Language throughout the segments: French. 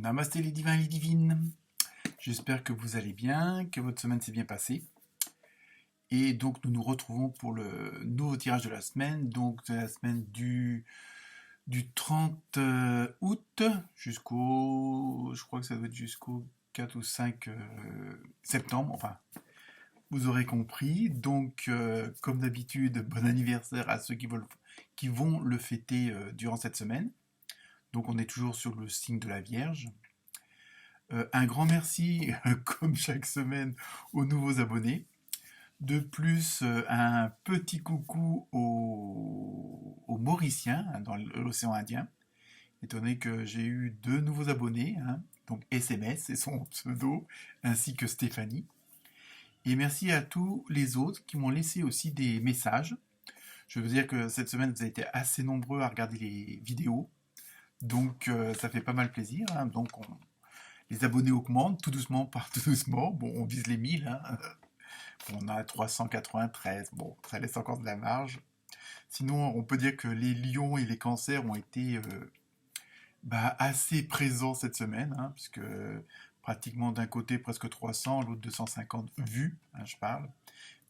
Namasté les divins et les divines. J'espère que vous allez bien, que votre semaine s'est bien passée. Et donc nous nous retrouvons pour le nouveau tirage de la semaine, donc de la semaine du 30 août jusqu'au, je crois que ça doit être jusqu'au 4 ou 5 septembre, enfin, vous aurez compris. Donc, comme d'habitude, bon anniversaire à ceux qui vont le fêter durant cette semaine. Donc on est toujours sur le signe de la Vierge. Un grand merci, comme chaque semaine, aux nouveaux abonnés. De plus, un petit coucou aux Mauriciens dans l'océan Indien, étant donné que j'ai eu 2 nouveaux abonnés, donc SMS et son pseudo, ainsi que Stéphanie. Et merci à tous les autres qui m'ont laissé aussi des messages. Je veux dire que cette semaine, vous avez été assez nombreux à regarder les vidéos, donc ça fait pas mal plaisir. Donc les abonnés augmentent tout doucement par tout doucement. Bon, on vise les 1000. On a 393. Bon, ça laisse encore de la marge. Sinon, on peut dire que les lions et les cancers ont été assez présents cette semaine, puisque pratiquement d'un côté presque 300, l'autre 250 vues, je parle.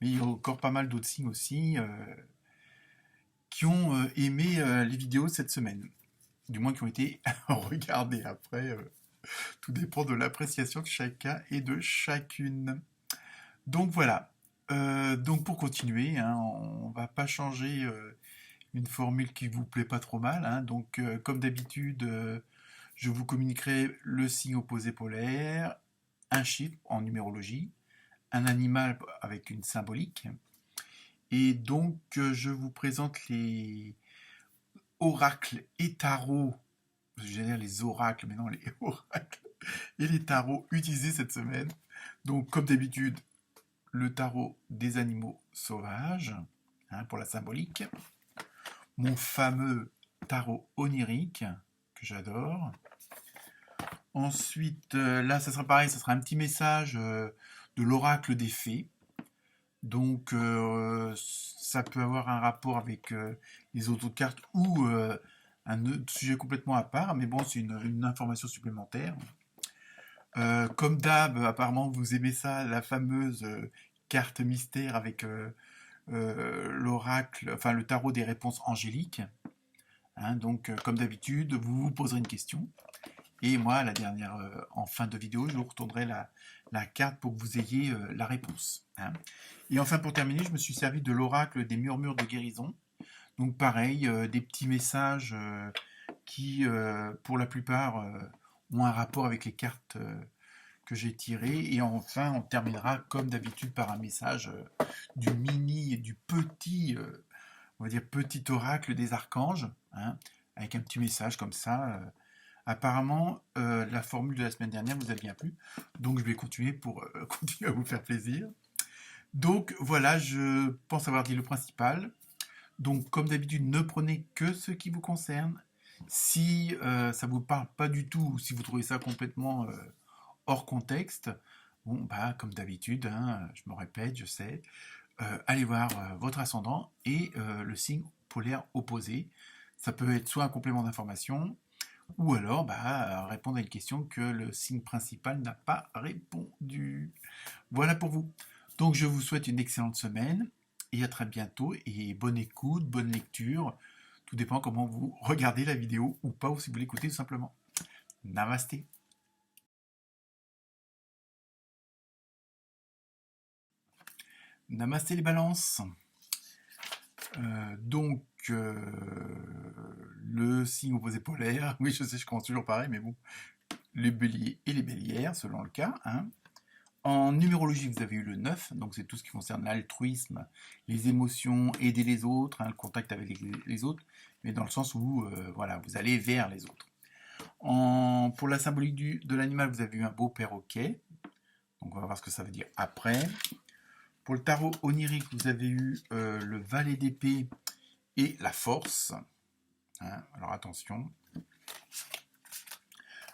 Mais il y a encore pas mal d'autres signes aussi qui ont aimé les vidéos cette semaine. Du moins qui ont été regardées après. Tout dépend de l'appréciation de chacun et de chacune. Donc voilà. Donc pour continuer, on va pas changer une formule qui vous plaît pas trop mal. Donc comme d'habitude, je vous communiquerai le signe opposé polaire, un chiffre en numérologie, un animal avec une symbolique. Et donc je vous présente les oracles et tarots. J'allais dire les oracles, mais non, les oracles et les tarots utilisés cette semaine. Donc comme d'habitude, le tarot des animaux sauvages, pour la symbolique. Mon fameux tarot onirique, que j'adore. Ensuite, là, ça sera pareil, ça sera un petit message de l'oracle des fées. Donc, ça peut avoir un rapport avec les autres cartes ou un autre sujet complètement à part, mais bon, c'est une information supplémentaire. Comme d'hab, apparemment, vous aimez ça, la fameuse carte mystère avec l'oracle, enfin le tarot des réponses angéliques. Donc, comme d'habitude, vous vous poserez une question. Et moi, en fin de vidéo, je vous retournerai la carte pour que vous ayez la réponse. Et enfin, pour terminer, je me suis servi de l'oracle des murmures de guérison. Donc, pareil, des petits messages qui, pour la plupart, ont un rapport avec les cartes que j'ai tirées. Et enfin, on terminera, comme d'habitude, par un message du petit, on va dire, petit oracle des archanges, avec un petit message comme ça. Apparemment, la formule de la semaine dernière vous a bien plu, donc je vais continuer pour continuer à vous faire plaisir. Donc voilà, je pense avoir dit le principal. Donc comme d'habitude, ne prenez que ce qui vous concerne. Si ça vous parle pas du tout, ou si vous trouvez ça complètement hors contexte, bon comme d'habitude, je me répète, je sais, allez voir votre ascendant et le signe polaire opposé. Ça peut être soit un complément d'information, ou alors répondre à une question que le signe principal n'a pas répondu. Voilà pour vous. Donc je vous souhaite une excellente semaine et à très bientôt et bonne écoute, bonne lecture. Tout dépend comment vous regardez la vidéo ou pas, ou si vous l'écoutez tout simplement. Namasté. Namasté les balances. Donc le signe opposé polaire, oui je sais, je commence toujours pareil, mais bon, les béliers et les bélières selon le cas. En numérologie, vous avez eu le 9, donc c'est tout ce qui concerne l'altruisme, les émotions, aider les autres, le contact avec les autres, mais dans le sens où vous allez vers les autres. Pour la symbolique de l'animal, vous avez eu un beau perroquet, donc on va voir ce que ça veut dire après. Pour le tarot onirique, vous avez eu le valet d'épée et la force. Alors attention.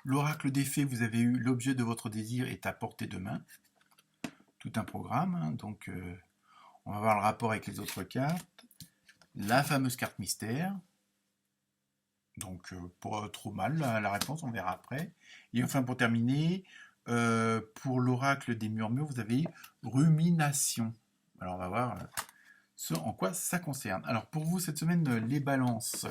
L'oracle des fées, vous avez eu l'objet de votre désir est à portée de main. Tout un programme, donc on va voir le rapport avec les autres cartes. La fameuse carte mystère. Donc, pas trop mal la réponse, on verra après. Et enfin, pour terminer, pour l'oracle des murmures, vous avez rumination. Alors, on va voir ce en quoi ça concerne. Alors, pour vous, cette semaine, les balances.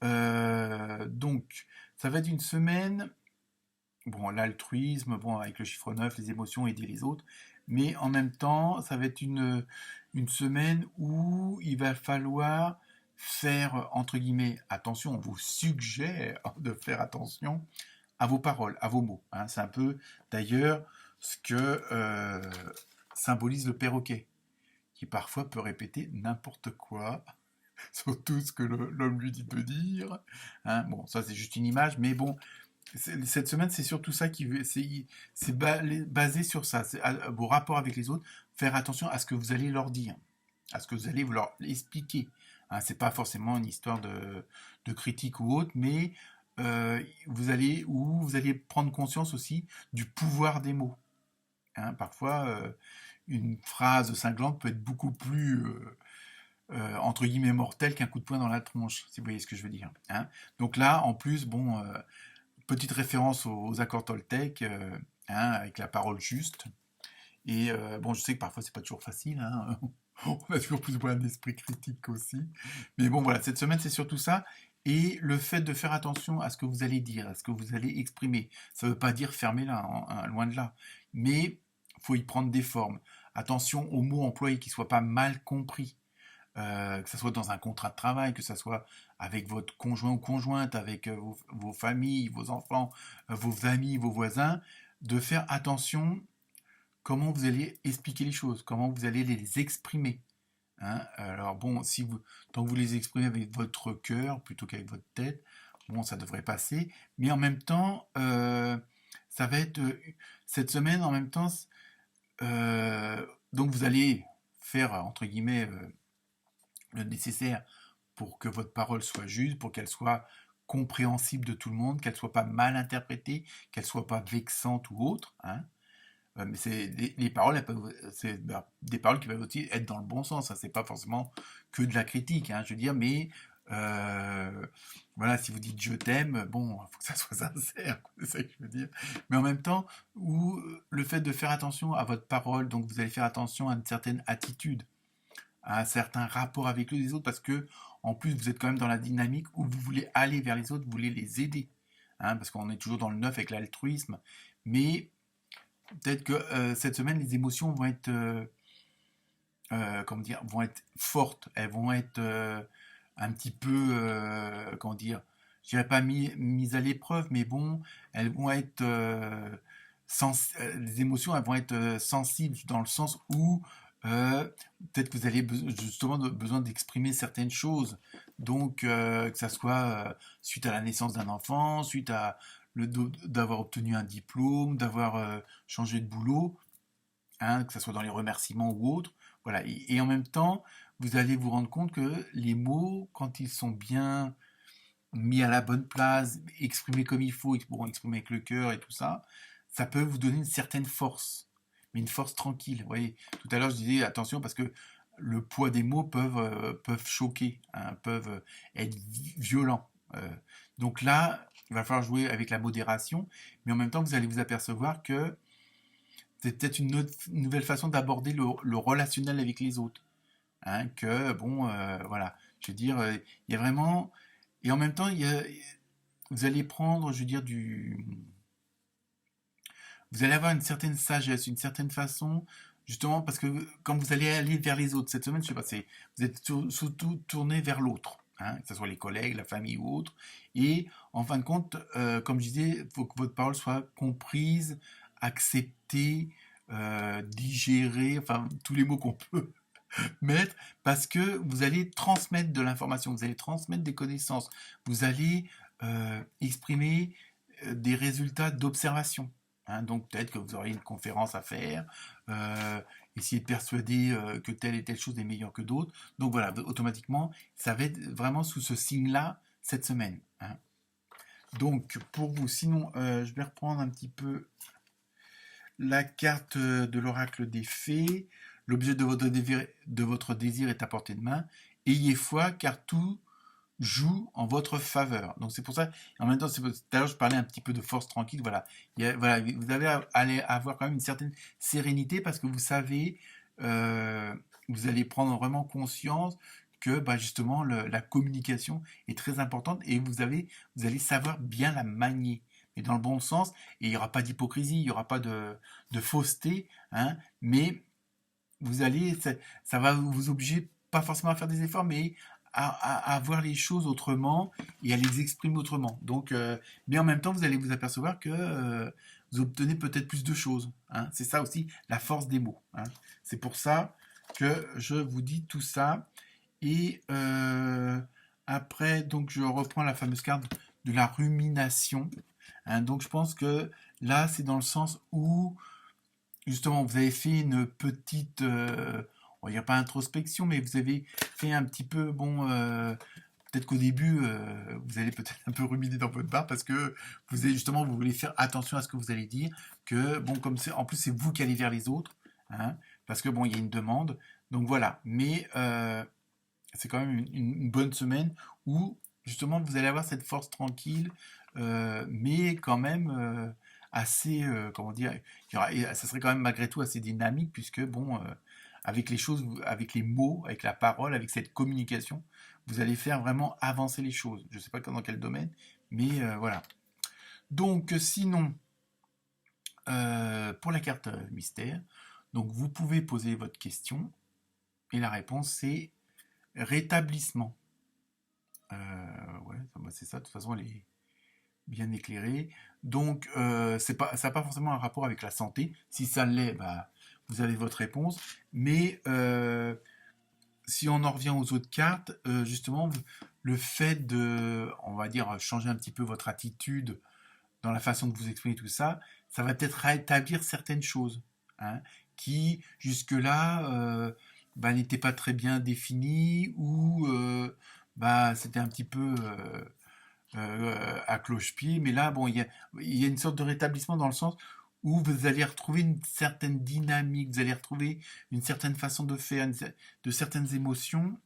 Donc, ça va être une semaine, bon, l'altruisme, bon, avec le chiffre 9, les émotions, aider les autres, mais en même temps, ça va être une semaine où il va falloir faire, entre guillemets, attention, on vous suggère de faire attention à vos paroles, à vos mots, hein. C'est un peu, d'ailleurs, ce que symbolise le perroquet, qui parfois peut répéter n'importe quoi, surtout ce que l'homme lui dit de dire, hein. Bon, ça c'est juste une image, mais bon, cette semaine, c'est surtout ça c'est basé sur ça, c'est vos rapports avec les autres, faire attention à ce que vous allez leur dire, à ce que vous allez leur expliquer. Hein, c'est pas forcément une histoire de critique ou autre, mais vous allez prendre conscience aussi du pouvoir des mots. Hein, parfois, une phrase cinglante peut être beaucoup plus entre guillemets mortelle qu'un coup de poing dans la tronche, si vous voyez ce que je veux dire. Hein. Donc là, en plus, bon, petite référence aux accords Toltec, hein, avec la parole juste. Et bon, je sais que parfois c'est pas toujours facile, hein. On a toujours plus ou moins un esprit critique aussi. Mais bon, voilà, cette semaine c'est surtout ça. Et le fait de faire attention à ce que vous allez dire, à ce que vous allez exprimer. Ça ne veut pas dire fermer là, hein, loin de là. Mais faut y prendre des formes. Attention aux mots employés qui ne soient pas mal compris. Que ce soit dans un contrat de travail, que ce soit avec votre conjoint ou conjointe, avec vos familles, vos enfants, vos amis, vos voisins, de faire attention comment vous allez expliquer les choses, comment vous allez les exprimer. Hein. Alors bon, tant que vous les exprimez avec votre cœur plutôt qu'avec votre tête, bon, ça devrait passer. Mais en même temps, ça va être cette semaine, en même temps, donc vous allez faire entre guillemets le nécessaire pour que votre parole soit juste, pour qu'elle soit compréhensible de tout le monde, qu'elle soit pas mal interprétée, qu'elle soit pas vexante ou autre. Hein. Mais les paroles, c'est des paroles qui peuvent aussi être dans le bon sens. Ça, c'est pas forcément que de la critique, hein, je veux dire, mais voilà, si vous dites je t'aime, bon, il faut que ça soit sincère, c'est ça que je veux dire. Mais en même temps, le fait de faire attention à votre parole, donc vous allez faire attention à une certaine attitude, à un certain rapport avec les autres, parce que en plus vous êtes quand même dans la dynamique où vous voulez aller vers les autres, vous voulez les aider, hein, parce qu'on est toujours dans le neuf avec l'altruisme, mais peut-être que cette semaine les émotions vont être, comment dire, vont être fortes, elles vont être un petit peu, comment dire, je dirais pas mises à l'épreuve, mais bon, elles vont être les émotions, elles vont être sensibles dans le sens où euh, peut-être que vous avez justement besoin d'exprimer certaines choses. Donc, que ça soit suite à la naissance d'un enfant, suite à d'avoir obtenu un diplôme, d'avoir changé de boulot, hein, que ce soit dans les remerciements ou autre. Voilà. Et en même temps, vous allez vous rendre compte que les mots, quand ils sont bien mis à la bonne place, exprimés comme il faut, bon, exprimés avec le cœur et tout ça, ça peut vous donner une certaine force, mais une force tranquille. Vous voyez, tout à l'heure je disais attention parce que le poids des mots peuvent choquer, hein, peuvent être violents. Donc là, il va falloir jouer avec la modération, mais en même temps, vous allez vous apercevoir que c'est peut-être une nouvelle façon d'aborder le relationnel avec les autres. Hein, que, bon, voilà, je veux dire, il y a vraiment... Et en même temps, vous allez prendre, je veux dire, vous allez avoir une certaine sagesse, une certaine façon, justement, parce que quand vous allez aller vers les autres, cette semaine, je sais pas, vous êtes surtout tourné vers l'autre. Hein, que ce soit les collègues, la famille ou autre. Et en fin de compte, comme je disais, il faut que votre parole soit comprise, acceptée, digérée, enfin tous les mots qu'on peut mettre, parce que vous allez transmettre de l'information, vous allez transmettre des connaissances, vous allez exprimer des résultats d'observation. Hein, donc peut-être que vous aurez une conférence à faire, essayer de persuader que telle et telle chose est meilleure que d'autres. Donc voilà, automatiquement, ça va être vraiment sous ce signe-là cette semaine. Hein. Donc pour vous, sinon, je vais reprendre un petit peu la carte de l'oracle des fées. L'objet de votre désir est à portée de main. Ayez foi, car tout joue en votre faveur. Donc c'est pour ça, en même temps, tout à l'heure je parlais un petit peu de force tranquille, voilà. Voilà, vous allez avoir quand même une certaine sérénité parce que vous savez, vous allez prendre vraiment conscience que bah, justement la communication est très importante et vous allez savoir bien la manier. Mais dans le bon sens, et il n'y aura pas d'hypocrisie, il n'y aura pas de fausseté, hein, mais ça va vous obliger pas forcément à faire des efforts, mais à voir les choses autrement et à les exprimer autrement. Donc, mais en même temps, vous allez vous apercevoir que vous obtenez peut-être plus de choses, hein. C'est ça aussi la force des mots, hein. C'est pour ça que je vous dis tout ça. Et après, donc, je reprends la fameuse carte de la rumination, hein. Donc, je pense que là, c'est dans le sens où justement, vous avez fait une petite, on va dire pas introspection, mais vous avez fait un petit peu, bon, peut-être qu'au début, vous allez peut-être un peu ruminer dans votre barre parce que vous voulez faire attention à ce que vous allez dire, que bon, comme c'est, en plus c'est vous qui allez vers les autres, hein, parce que bon, il y a une demande, donc voilà. Mais c'est quand même une bonne semaine où justement vous allez avoir cette force tranquille, mais quand même assez, comment dire, ça serait quand même malgré tout assez dynamique puisque bon, avec les choses, avec les mots, avec la parole, avec cette communication, vous allez faire vraiment avancer les choses. Je ne sais pas dans quel domaine, mais voilà. Donc sinon, pour la carte mystère, donc vous pouvez poser votre question et la réponse c'est rétablissement. Ouais, c'est ça, de toute façon, elle est bien éclairée. Donc, ça n'a pas forcément un rapport avec la santé. Si ça l'est, bah, vous avez votre réponse. Mais si on en revient aux autres cartes, justement, le fait de, on va dire, changer un petit peu votre attitude dans la façon de vous exprimer tout ça, ça va peut-être rétablir certaines choses, hein, qui jusque-là bah, n'étaient pas très bien définies ou bah, c'était un petit peu à cloche-pied. Mais là, bon, il y a une sorte de rétablissement dans le sens où vous allez retrouver une certaine dynamique, vous allez retrouver une certaine façon de faire, de certaines émotions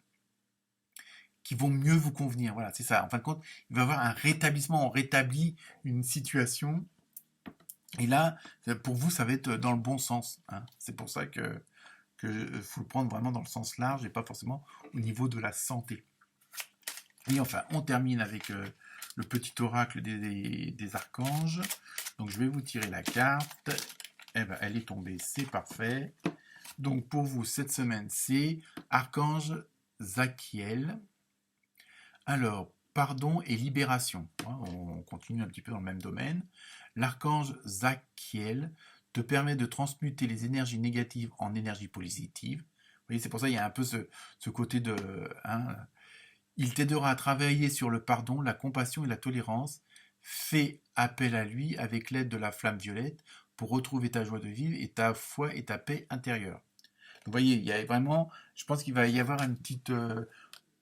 qui vont mieux vous convenir. Voilà, c'est ça. En fin de compte, il va y avoir un rétablissement, on rétablit une situation. Et là, pour vous, ça va être dans le bon sens, hein. C'est pour ça que faut le prendre vraiment dans le sens large et pas forcément au niveau de la santé. Et enfin, on termine avec le petit oracle des archanges. Donc, je vais vous tirer la carte. Eh ben, elle est tombée, c'est parfait. Donc, pour vous, cette semaine, c'est Archange Zachiel. Alors, pardon et libération. On continue un petit peu dans le même domaine. L'archange Zachiel te permet de transmuter les énergies négatives en énergie positive. Vous voyez, c'est pour ça qu'il y a un peu ce côté de... hein, il t'aidera à travailler sur le pardon, la compassion et la tolérance. Fais appel à lui avec l'aide de la flamme violette pour retrouver ta joie de vivre et ta foi et ta paix intérieure. Donc, vous voyez, il y a vraiment, je pense qu'il va y avoir une petite,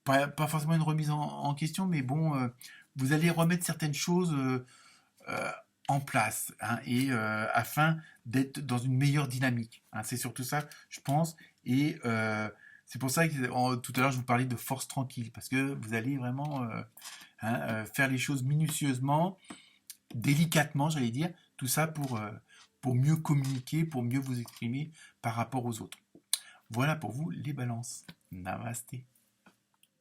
pas forcément une remise en question, mais bon, vous allez remettre certaines choses euh, en place, hein, et afin d'être dans une meilleure dynamique, hein. C'est surtout ça, je pense, et c'est pour ça que tout à l'heure je vous parlais de force tranquille, parce que vous allez vraiment hein, faire les choses minutieusement, délicatement, j'allais dire, tout ça pour mieux communiquer, pour mieux vous exprimer par rapport aux autres. Voilà pour vous les balances. Namasté.